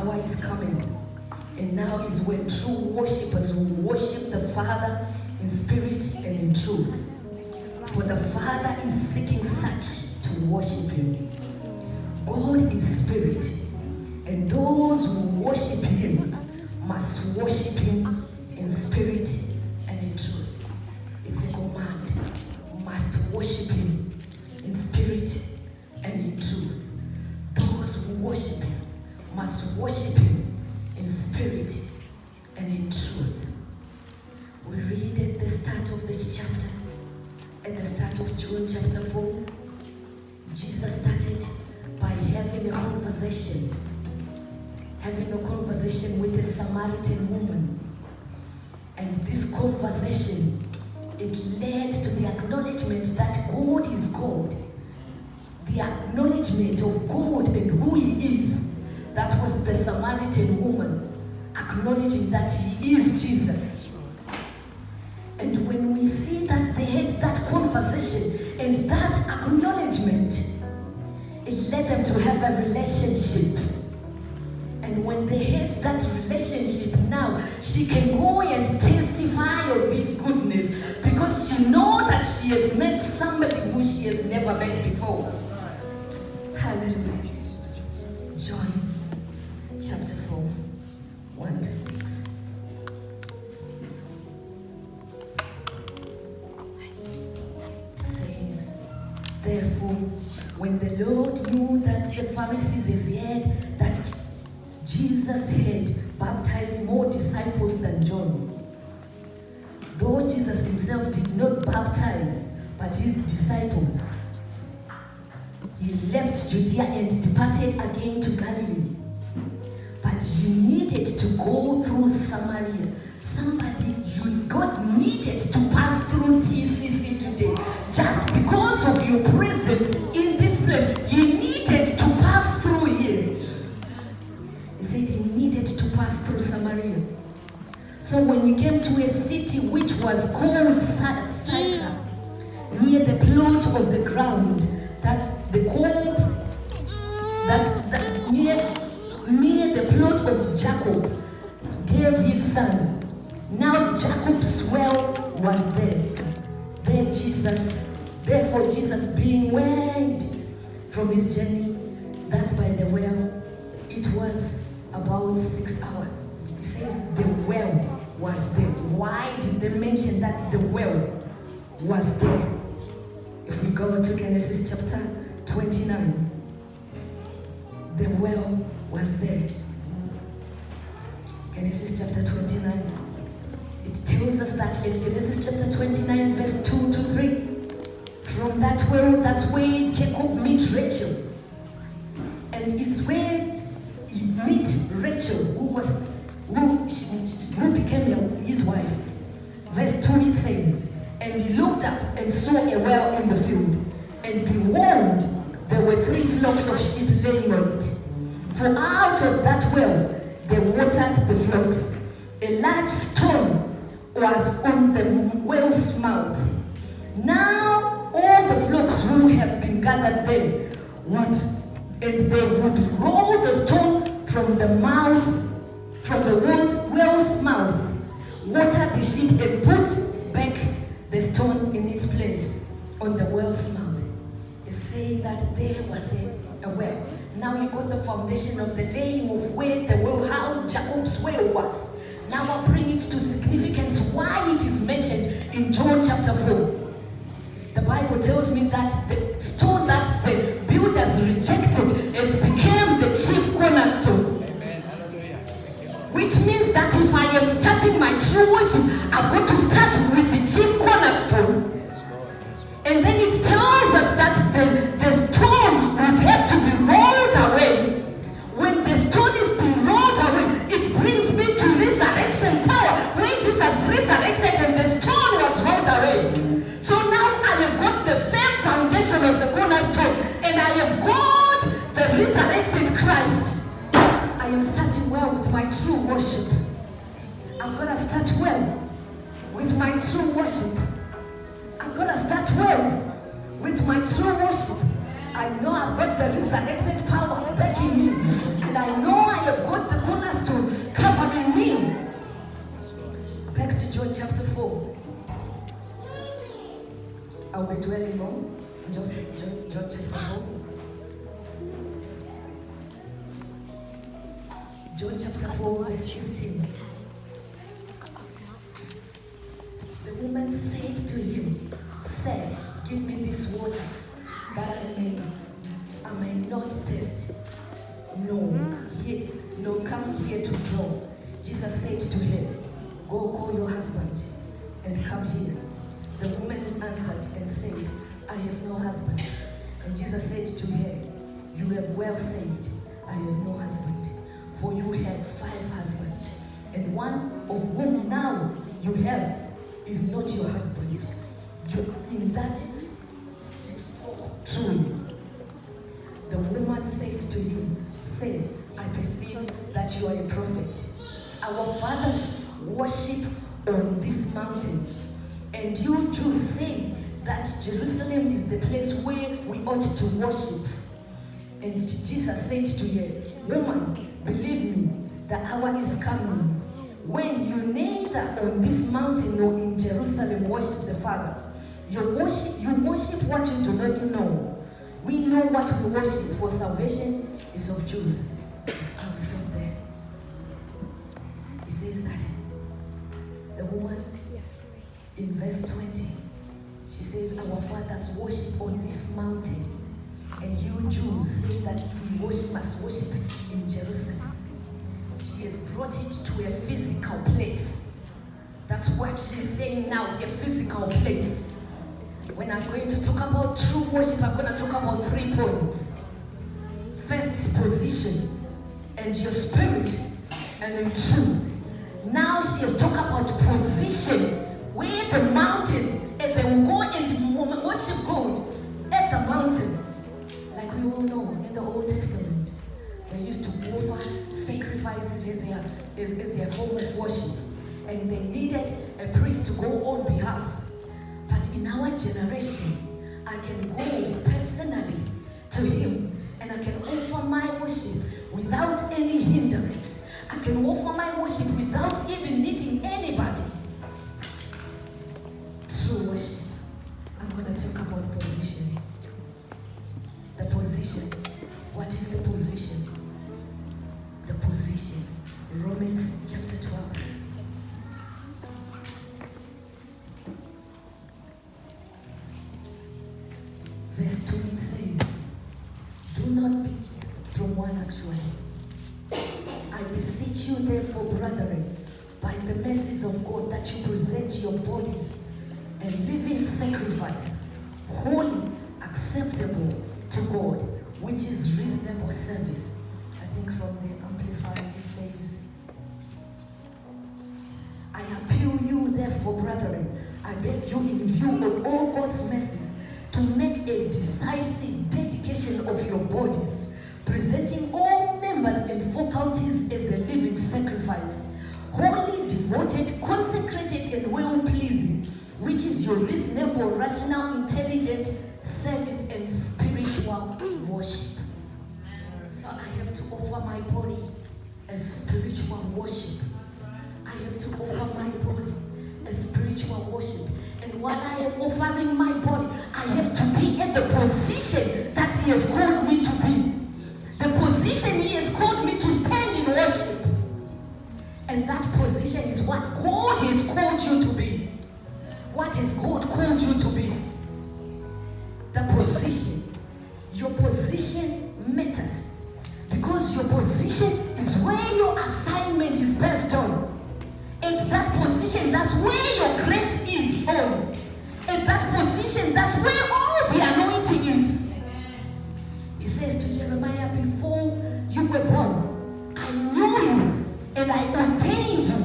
hour is coming, and now is when true worshippers will worship the Father in spirit and in truth. For the Father is seeking such to worship him. God is spirit, and those who worship him must worship him in spirit and in truth. It's a command. Must worship him in spirit and in truth. Those who worship him must worship him in spirit and in truth. We read at the start of this chapter, at the start of John chapter 4, Jesus started by having a conversation with a Samaritan woman. And this conversation, it led to the acknowledgement that God is God. The acknowledgement of God and who he is. That was the Samaritan woman acknowledging that he is Jesus. And when we see that they had that conversation and that acknowledgement, it led them to have a relationship. And when they had that relationship, now she can go and testify of his goodness because she knows that she has met somebody who she has never met before. Hallelujah. John chapter 4, 1 to 6. It says, therefore, when the Lord knew that the Pharisees had heard that Jesus had baptized more disciples than John, though Jesus himself did not baptize, but his disciples, he left Judea and departed again to Galilee. But he needed to go through Samaria. God needed to pass through TCC today. Just because of your presence in this place, he needed to pass through here. He said he needed to pass through Samaria. So when he came to a city which was called Sychar, near the plot of the ground, near the plot of Jacob gave his son. Now Jacob's well was there. Therefore Jesus being wearied from his journey, thus by the well, it was about 6 hours. He says the well was there. Why did they mention that the well was there? If we go to Genesis chapter 29, the well was there. Genesis chapter 29. It tells us that in Genesis chapter 29, verse 2 to 3, from that well, that's where Jacob meets Rachel. And it's where he meets Rachel, who became his wife. Verse 2, it says, and he looked up and saw a well in the field, and behold, there were 3 flocks of sheep laying on it. For out of that well they watered the flocks. A large stone was on the well's mouth. Now all the flocks who had been gathered there they would roll the stone from the well's mouth, water the sheep, and put back the stone in its place on the well's mouth. It's saying that there was a well. Now you got the foundation of the laying of where the well, how Jacob's well was. Now I bring it to significance why it is mentioned in John chapter 4. The Bible tells me that the stone that the builders rejected, it became the chief cornerstone. Amen. Hallelujah. Which means that if I am starting my true worship, I've got to start with the chief cornerstone. And then it tells us that the stone would have to be rolled away. When the stone is being rolled away, it brings me to resurrection power. When Jesus resurrected and the stone was rolled away. So now I have got the firm foundation of the cornerstone, and I have got the resurrected Christ. I am starting well with my true worship. I've got to start well with my true worship. I'm going to start well with my true worship. I know I've got the resurrected power backing me. And I know I have got the chapter 4. John chapter 4, verse 15. The woman said to him, "Sir, give me this water, that I may not thirst, no, come here to draw." Jesus said to her, "Go call your husband and come here." The woman answered and said, "I have no husband." And Jesus said to her, "You have well said, I have no husband. For you had 5 husbands, and one of whom now you have is not your husband. In that you spoke truly." The woman said to him, "Sir, I perceive that you are a prophet. Our fathers worship on this mountain, and you Jews say that Jerusalem is the place where we ought to worship." And Jesus said to her, "Woman, believe me, the hour is coming when you neither on this mountain nor in Jerusalem worship the Father. You worship what you do not know. We know what we worship, for salvation is of Jews." I'll stop there. He says that the woman in verse 20, she says, "Our fathers worship on this mountain, and you Jews say that we must worship in Jerusalem." She has brought it to a physical place. That's what she's saying now, a physical place. When I'm going to talk about true worship, I'm going to talk about 3 points. First, position, and your spirit, and in truth. Now she has talked about position, where the mountain, and they will go and worship God at the mountain. Like we all know, in the Old Testament, they used to offer sacrifices as their form of worship, and they needed a priest to go on behalf. But in our generation, I can go personally to him, and I can offer my worship without any hindrance. I can offer my worship without even needing anybody. True worship. I'm going to talk about position. The position. What is the position? The position. Romans chapter 12. Verse 2, it says, "Do not be," from 1 actually. "I beseech you therefore, brethren, by the mercies of God, that you present your bodies a living sacrifice, holy, acceptable to God, which is reasonable service." I think from the Amplified it says, "I appeal you therefore, brethren, I beg you in view of all God's mercies, to make a decisive dedication of your bodies, presenting all members and faculties as a living sacrifice, wholly devoted, consecrated, and well-pleasing, which is your reasonable, rational, intelligent service and spiritual worship." So I have to offer my body as spiritual worship. I have to offer my body as spiritual worship. And while I am offering my body, I have to be in the position that He has called me to be. The position He has called me to stand in worship. And that position is what God has called you to be. What has God called you to be? The position. Your position matters. Because your position is where your assignment is based on. And that position, that's where your grace is on. And that position, that's where all the anointing is. He says to Jeremiah, "Before you were born, I knew you and I ordained you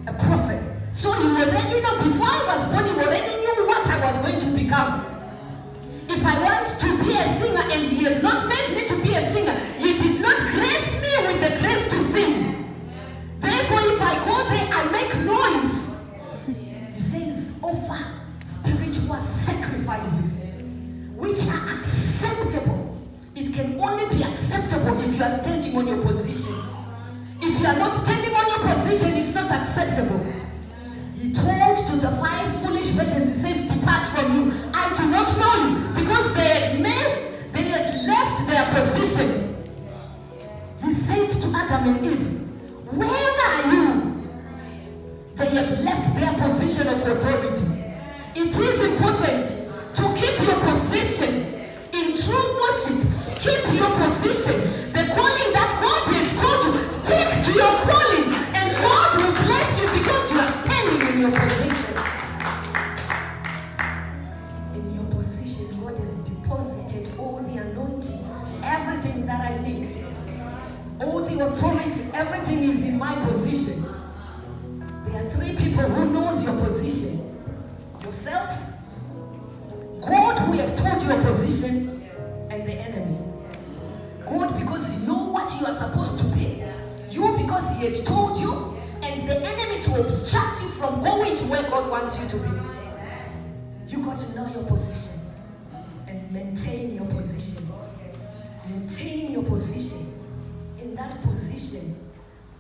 a prophet." So you already know, before I was born, you already knew what I was going to become. If I want to be a singer and He has not made me to be a singer, He did not grace me with the grace to sing. Therefore, if I go there, I make noise. He says, offer spiritual sacrifices, which are acceptable. It can only be acceptable if you are standing on your position. If you are not standing on your position, it's not acceptable. He told to the 5 foolish virgins, He says, "Depart from you, I do not know you," because they had their position. He said to Adam and Eve, where are you? They have left their position of authority. It is important to keep your position in true worship. Keep your position. The calling that God has called you, stick to your calling, and God will bless you because you are standing in your position. In your position, God has deposited all the anointing, everything that I need, all the authority, everything is in my position. There are three people who knows your position. Yourself, God who have told you your position, and the enemy. God because he know what you are supposed to be. You because he had told you, and the enemy to obstruct you from going to where God wants you to be. You got to know your position and maintain your position. Maintain your position. In that position,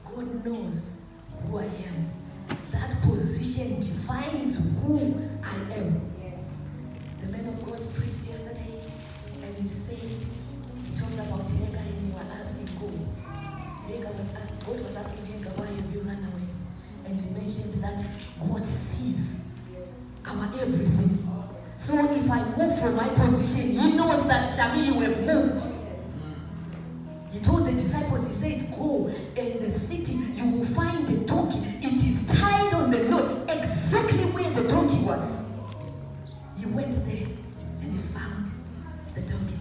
God knows who I am. That position defines who I am. The man of God preached yesterday, and he said, he talked about Hagar, and you were asking God was asking Hagar, why have you run away? And he mentioned that God sees our everything. So if I move from my position, he knows that Shami, you have moved. He told the disciples, he said, go in the city, you will find a donkey. It is tied on the knot, exactly where the donkey was. He went there and he found the donkey.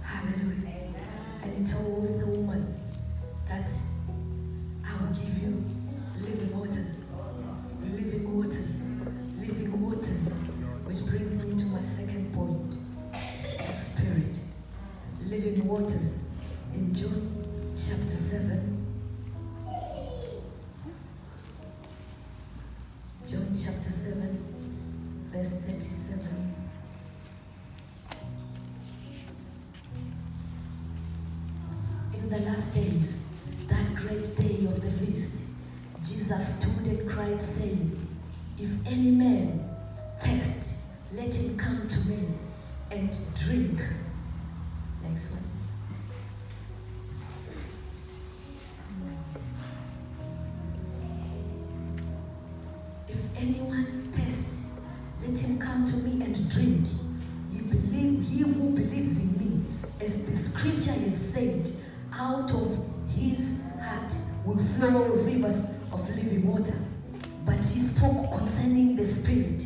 Hallelujah. And he told the woman that I will give you living waters. Living waters. Living waters. Which brings me to my second point. The Spirit. Living waters. In John chapter 7. John chapter 7, verse 37. In the last days, that great day of the feast, Jesus stood and cried, saying, if any man thirst, let him come to me and drink. Next one. If anyone thirsts, let him come to me and drink. He who believes in me, as the scripture has said, out of his heart will flow rivers of living water. But he spoke concerning the Spirit,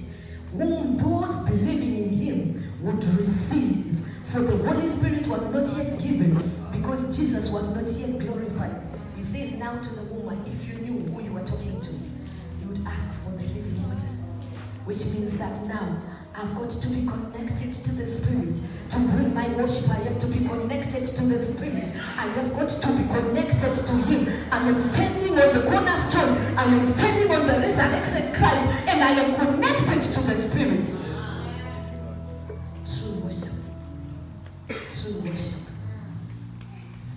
whom those believing in him would receive. For the Holy Spirit was not yet given, because Jesus was not yet glorified. He says now to the woman, if you knew who you were talking to, you would ask for the living waters. Which means that now I've got to be connected to the Spirit. To bring my worship, I have to be connected to the Spirit. I have got to be connected to him. I am standing on the cornerstone. I am standing on the resurrected Christ, and I am connected to the Spirit. True worship. True worship.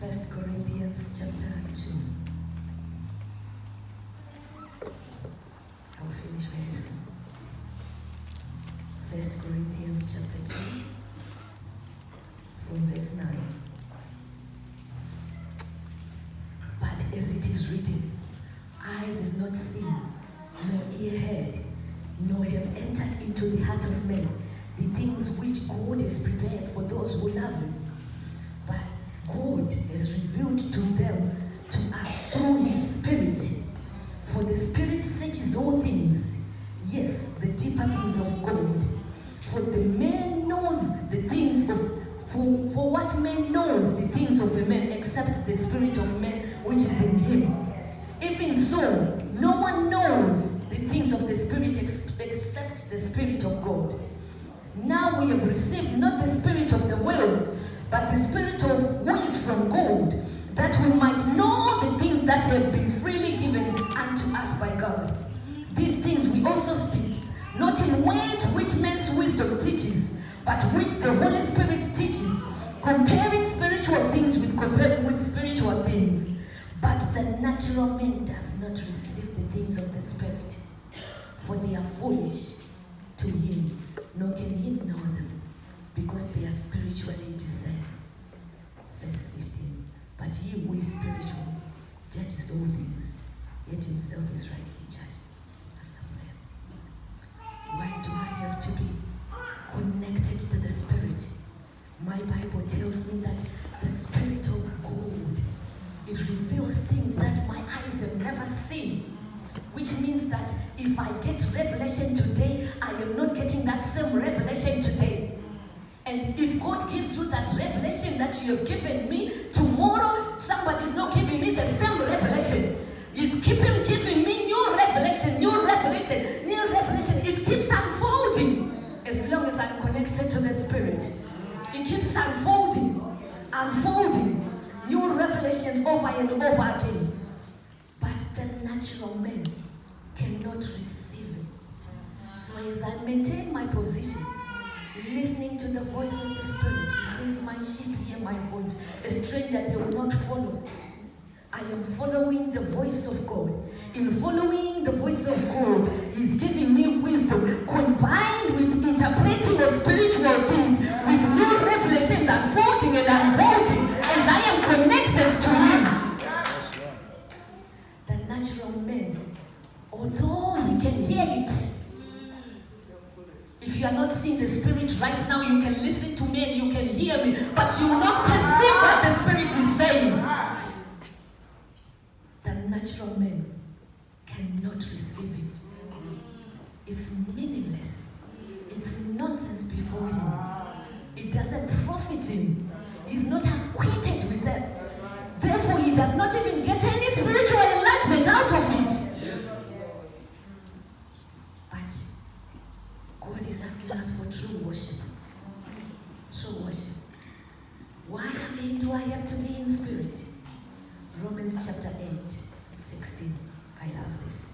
1 Corinthians chapter 2. I'll finish very soon. 1 Corinthians chapter 2, from verse 9. But as it is written, eyes is not seen, nor ear heard, nor have entered into the heart of man the things which God has prepared for those who love him. But God has revealed to them, to us, through his Spirit. For the Spirit searches all things, yes, the deeper things of God. For the man knows the things of, for what man knows the things of a man except the spirit of man which is in him. Even so, no one knows the things of the Spirit except the Spirit of God. Now we have received not the spirit of the world, but the Spirit of who is from God, that we might know the things that have been freely given unto us by God. These things we also speak, not in words which man's wisdom teaches, but which the Holy Spirit teaches, comparing spiritual things with spiritual things. But the natural man does not receive the things of the Spirit, for they are foolish to him, nor can he know them, because they are spiritually discerned. But he who is spiritual judges all things, yet himself is rightly judged. Pastor Blair. Why do I have to be connected to the Spirit? My Bible tells me that the Spirit of God, it reveals things that my eyes have never seen. Which means that if I get revelation today, I am not getting that same revelation today. And if God gives you that revelation that you have given me, tomorrow somebody's not giving me the same revelation. He's keeping giving me new revelation, new revelation, new revelation. It keeps unfolding as long as I'm connected to the Spirit. It keeps unfolding, unfolding new revelations over and over again. But the natural man cannot receive it. So as I maintain my position, listening to the voice of the Spirit, he says, my sheep hear my voice. A stranger they will not follow. I am following the voice of God. In following the voice of God, he's giving me wisdom combined with interpreting of spiritual things with new revelations unfolding and unfolding as I am connected to him. The natural man, although he can hear it, if you are not seeing the Spirit right now, you can listen to me and you can hear me, but you will not perceive what the Spirit is saying. The natural man cannot receive it. It's meaningless. It's nonsense before him. It doesn't profit him. He's not acquainted with that. Therefore, he does not even get any spiritual enlargement out of it. But God is asking us for true worship. True worship. Why again do I have to be in spirit? Romans chapter 8, 16. I love this.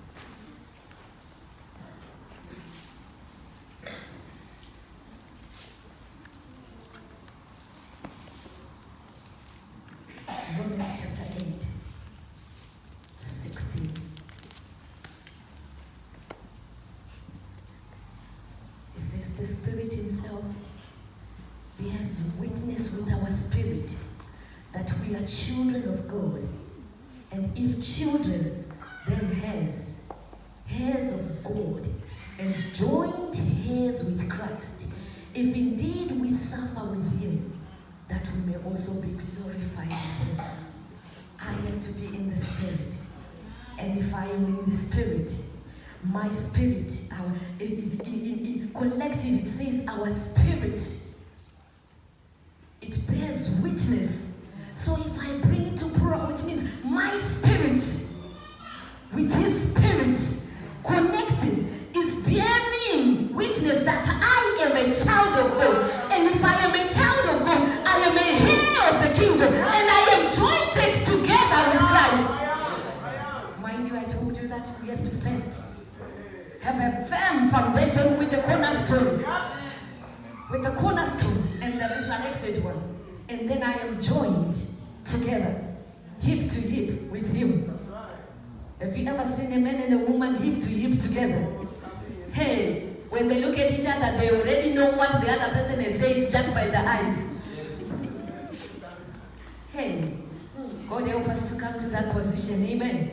Romans chapter 8, 16. It says, the Spirit himself bears witness with our spirit that we are children of God. And if children, then heirs, heirs of God, and joint heirs with Christ, if indeed we suffer with him, that we may also be glorified with him. I have to be in the Spirit. And if I am in the Spirit, my spirit, in collective, it says our spirit, it bears witness. So if I bring it to plural, it means my spirit with his spirit connected is bearing witness that I am a child of God. And if I am a child of God, I am a heir of the kingdom, and I am jointed together with Christ. Mind you, I told you that we have to first have a firm foundation with the cornerstone. With the cornerstone and the resurrected one. And then I am joined together, hip to hip with him. Have you ever seen a man and a woman hip to hip together? Hey, when they look at each other, they already know what the other person is saying just by the eyes. Hey, God help us to come to that position. Amen.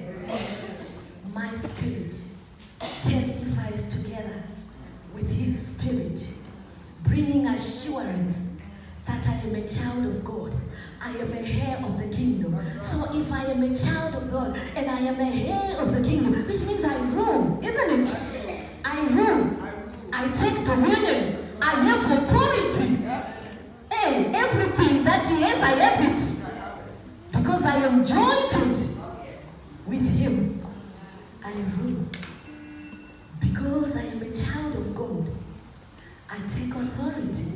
My spirit testifies together with his spirit, bringing assurance that I am a child of God. I am a heir of the kingdom. So if I am a child of God and I am a heir of the kingdom, which means I rule, isn't it? I rule. I take dominion. I have authority. Hey, everything that he has, I have it. Because I am joined with him. I rule. Because I am a child of God, I take authority.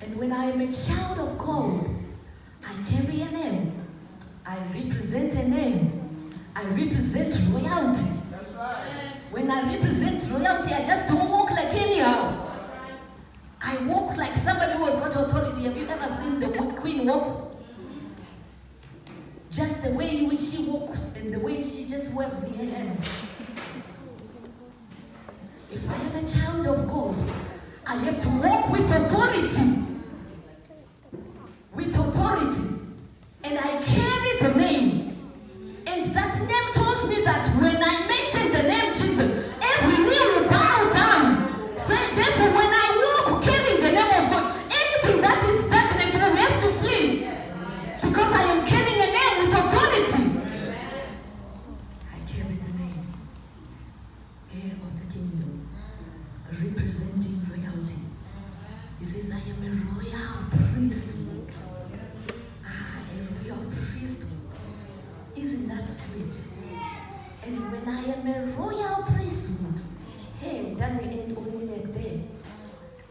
And when I am a child of God, I carry a name. I represent a name. I represent royalty. That's right. When I represent royalty, I just don't walk like anyhow. I walk like somebody who has got authority. Have you ever seen the queen walk? Just the way in which she walks and the way she just waves her hand. If I am a child of God, I have to walk with authority. With authority. And I carry that's sweet. And when I am a royal priesthood, hey, it doesn't end only like there.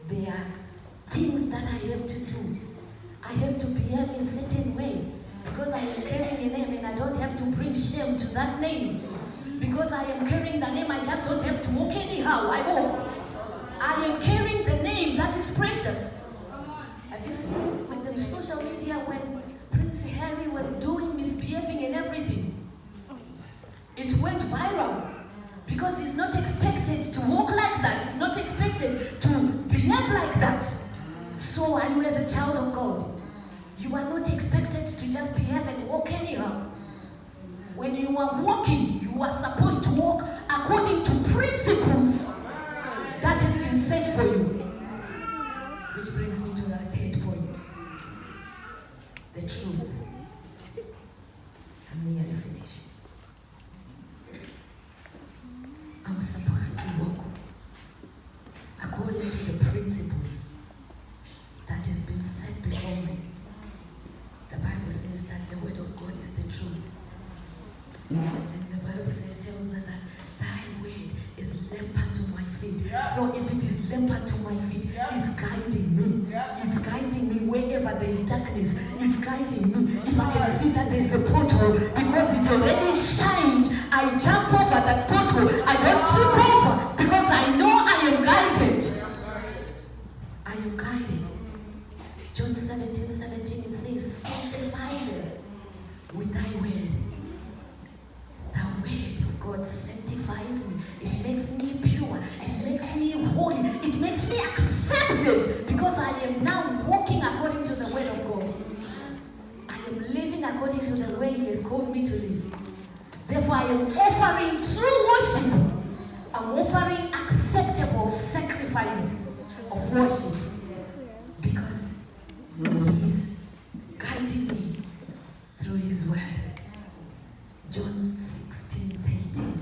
There are things that I have to do. I have to behave in a certain way because I am carrying a name and I don't have to bring shame to that name. Because I am carrying the name, I just don't have to walk anyhow. I walk. I am carrying the name that is precious. Have you seen with the social media when Prince Harry was doing, misbehaving and everything? It went viral because he's not expected to walk like that. He's not expected to behave like that. So are you as a child of God? You are not expected to just behave and walk anyhow. When you are walking, you are supposed to walk according to principles that has been set for you. Which brings me to that third point. The truth. I'm nearly finished. I'm supposed to walk according to the principles that has been set before me. The Bible says that the word of God is the truth. And the Bible says, tells me that thy word is lamp unto my feet. So if it is lamp unto my feet, it's guiding me. It's guiding me wherever there is darkness. It's guiding me. If I can see that there is a portal, because it already shined, I jump over that portal. I don't trip over because I know I am guided. I am guided. John 17:17, it says, sanctify them with thy word. The word of God sanctifies me. It makes me pure. It makes me holy. It makes me accepted because I am now walking according to the word of God. I am living according to the way He has called me to live. Therefore, I am offering true worship. I'm offering acceptable sacrifices of worship because He is guiding me through His word. John 16:13.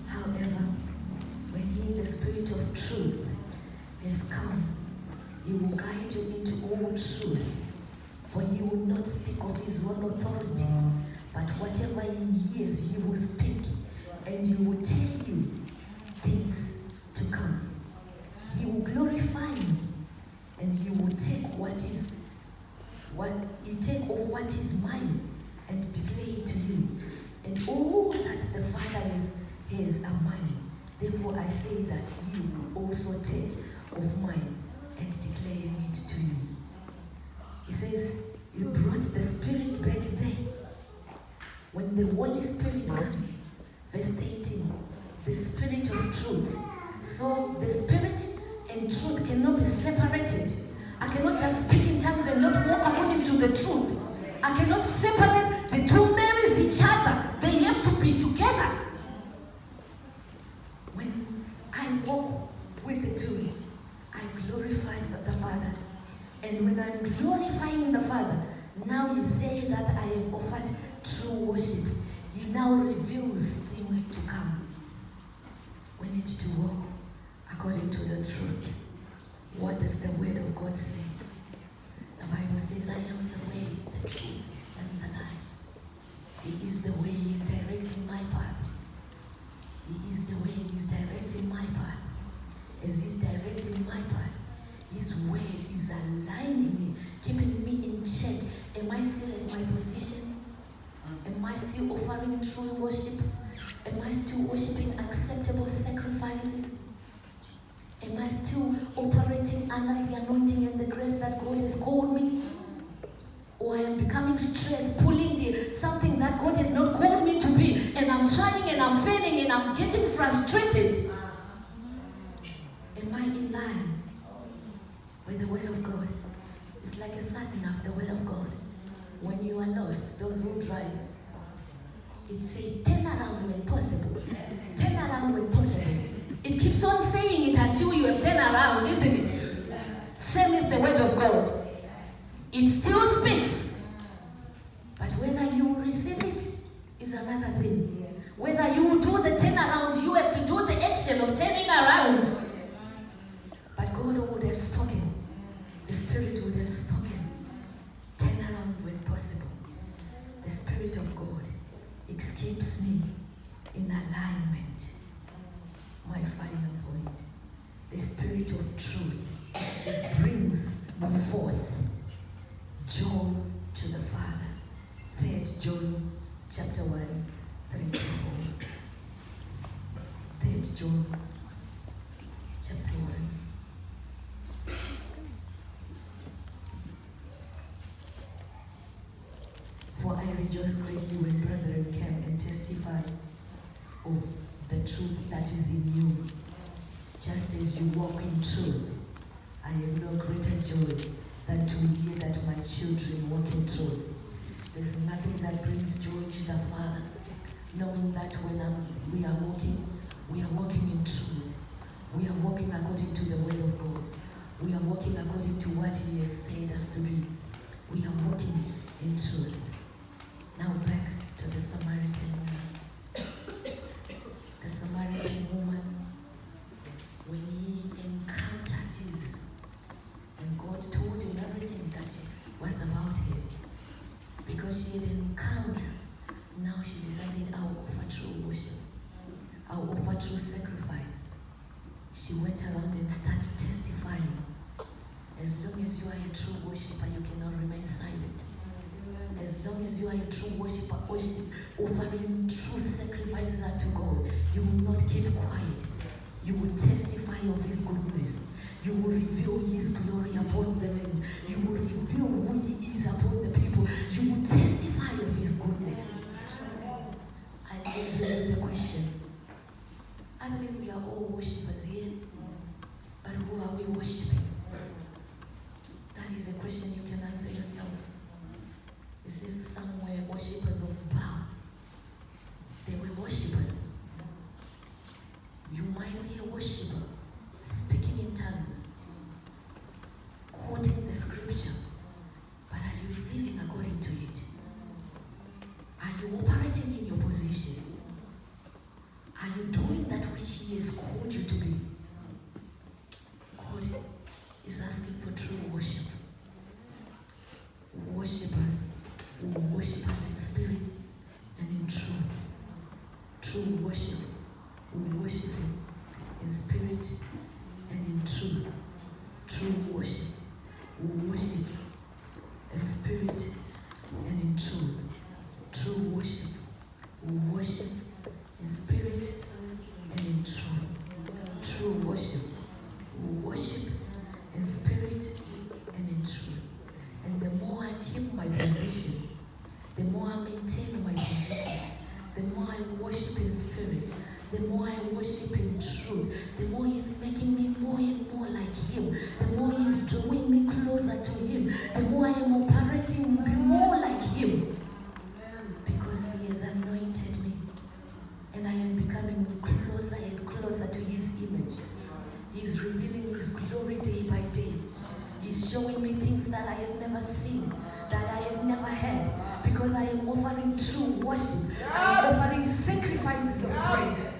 However, when He, the Spirit of truth, has come, He will guide you into all truth. For He will not speak of His own authority, but whatever He hears, He will speak, and He will tell you things to come. He will glorify me, and He will take of what is mine and declare it to you. And all that the Father has are mine. Therefore I say that He will also take of mine and declare it to you. He says He brought the Spirit back there. When the Holy Spirit comes, verse 18, the Spirit of truth. So the Spirit and truth cannot be separated. I cannot just speak in tongues and not walk according to the truth. I cannot separate the two Marys each other. They have to be together. When I walk with the two, I glorify the Father. And when I'm glorifying the Father, now He says that I have offered true worship. He now reveals things to come. We need to walk according to the truth. What does the word of God say? The Bible says, I am the way, the truth, and the life. He is the way. He is directing my path. He is the way. He is directing my path. As He's directing my path, His word is aligning me, keeping me in check. Am I still at my position? Am I still offering true worship? Am I still worshiping acceptable sacrifices? Am I still operating under the anointing and the grace that God has called me? Or I am becoming stressed, pulling something that God has not called me to be, and I'm trying and I'm failing and I'm getting frustrated. Am I in line with the word of God? It's like a sat nav, the word of God. When you are lost, those who drive, it says, turn around when possible. Turn around when possible. It keeps on saying it until you have turned around, isn't it? Same is the word of God. It still speaks. But whether you receive it is another thing. Whether you do the turnaround, you have to do the action of turning around. the Spirit of truth. It brings forth joy to the Father. 3 John chapter 1, 3 to 4. 3 John chapter 1. For I rejoice greatly when brethren came and testify of the truth that is in you. Just as you walk in truth, I have no greater joy than to hear that my children walk in truth. There's nothing that brings joy to the Father, knowing that when we are walking in truth. We are walking according to the word of God. We are walking according to what He has said us to be. We are walking in truth. Now back to the Samaritan woman. The Samaritan woman, when he encountered Jesus, and God told him everything that was about him, because she had encountered, now she decided, I'll offer true worship. I'll offer true sacrifice. She went around and started testifying. As long as you are a true worshiper, you cannot remain silent. As long as you are a true worshiper, offering true sacrifices unto God, you will not keep quiet. You will testify of His goodness. You will reveal His glory upon the land. You will reveal who He is upon the people. You will testify of His goodness. I leave you with the question. I believe we are all worshippers here, but who are we worshiping? That is a question you can answer yourself. Is there somewhere worshippers of Baal? They were worshippers. You might be a worshipper, speaking in tongues, quoting the scripture, but are you living according to it? Are you operating in your position? Are you doing that which He has called you to be? God is asking for true worship. Worshippers who worship us in spirit and in truth. True worship who worship Him in spirit and in truth. True worship who worship in spirit and in truth. True worship who worship in spirit and in truth. True worship who worship in spirit and in truth. And the more I keep my position, the more I maintain my position, the more I worship in spirit, the more I worship in truth, the more He's making me more and more like Him, the more He's drawing me closer to Him, the more I am operating more like Him, because He has anointed me, and I am becoming closer and closer to His image. He's revealing His glory day by day. He's showing me things that I have never seen, that I have never had, because I am offering true worship. I am offering sacrifices of praise.